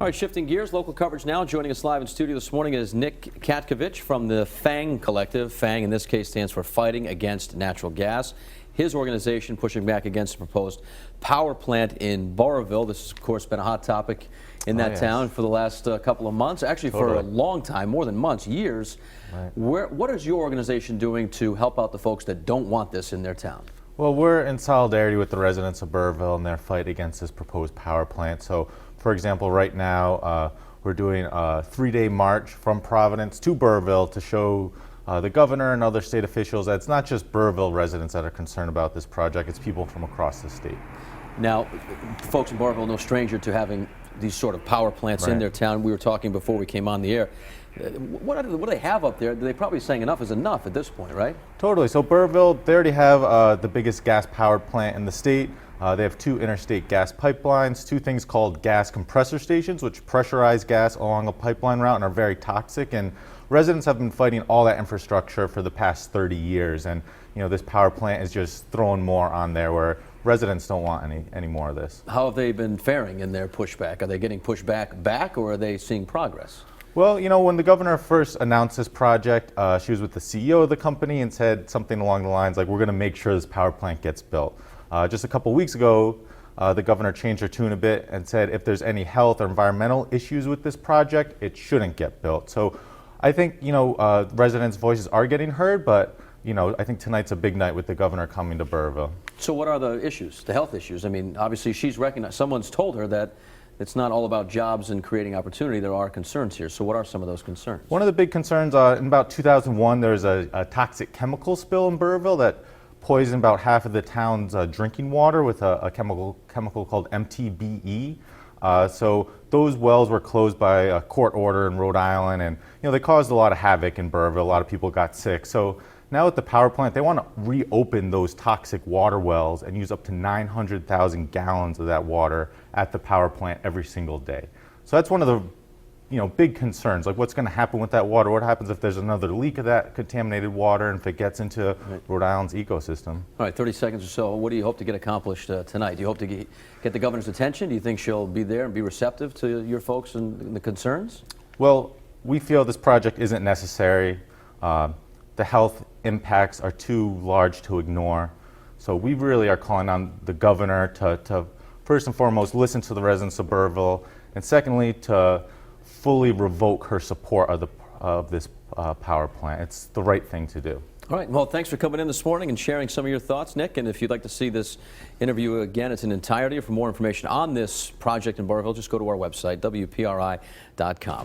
All right, shifting gears, local coverage now. Joining us live in studio this morning is Nick Katkevich from the FANG Collective. FANG in this case stands for Fighting Against Natural Gas. His organization pushing back against the proposed power plant in Burrillville. This has, of course, been a hot topic in that town for the last couple of months, actually for a long time, more than months, years. Right. What is your organization doing to help out the folks that don't want this in their town? Well, we're in solidarity with the residents of Burrillville and their fight against this proposed power plant. So, for example, right now we're doing a 3-day march from Providence to Burrillville to show the governor and other state officials that it's not just Burrillville residents that are concerned about this project, it's people from across the state. Now, folks in Burrillville, no stranger to having these sort of power plants in their town. We were talking before we came on the air. What do they have up there? They're probably saying enough is enough at this point, right? Totally. So Burrillville, they already have the biggest gas-powered plant in the state. They have 2 interstate gas pipelines, 2 things called gas compressor stations, which pressurize gas along a pipeline route and are very toxic. And residents have been fighting all that infrastructure for the past 30 years. And this power plant is just throwing more on there where residents don't want any more of this. How have they been faring in their pushback? Are they getting pushback back, or are they seeing progress? Well, when the governor first announced this project, she was with the CEO of the company and said something along the lines like, we're going to make sure this power plant gets built. Just a couple weeks ago, the governor changed her tune a bit and said if there's any health or environmental issues with this project, it shouldn't get built. So I think, residents' voices are getting heard, but I think tonight's a big night with the governor coming to Burrillville. So what are the issues, the health issues? I mean, obviously she's recognized, someone's told her that it's not all about jobs and creating opportunity. There are concerns here. So what are some of those concerns? One of the big concerns, in about 2001, there was a toxic chemical spill in Burrillville that poisoned about half of the town's drinking water with a chemical called MTBE. So those wells were closed by a court order in Rhode Island, and they caused a lot of havoc in Burrillville. A lot of people got sick. So now at the power plant, they want to reopen those toxic water wells and use up to 900,000 gallons of that water at the power plant every single day. So that's one of the big concerns, like what's going to happen with that water? What happens if there's another leak of that contaminated water and if it gets into Rhode Island's ecosystem? All right, 30 seconds or so. What do you hope to get accomplished tonight? Do you hope to get the governor's attention? Do you think she'll be there and be receptive to your folks and the concerns? Well, we feel this project isn't necessary. The health impacts are too large to ignore. So we really are calling on the governor to first and foremost listen to the residents of Burrillville, and secondly to fully revoke her support of this power plant. It's the right thing to do. All right. Well, thanks for coming in this morning and sharing some of your thoughts, Nick. And if you'd like to see this interview again, it's in entirety. For more information on this project in Burrillville, just go to our website, WPRI.com.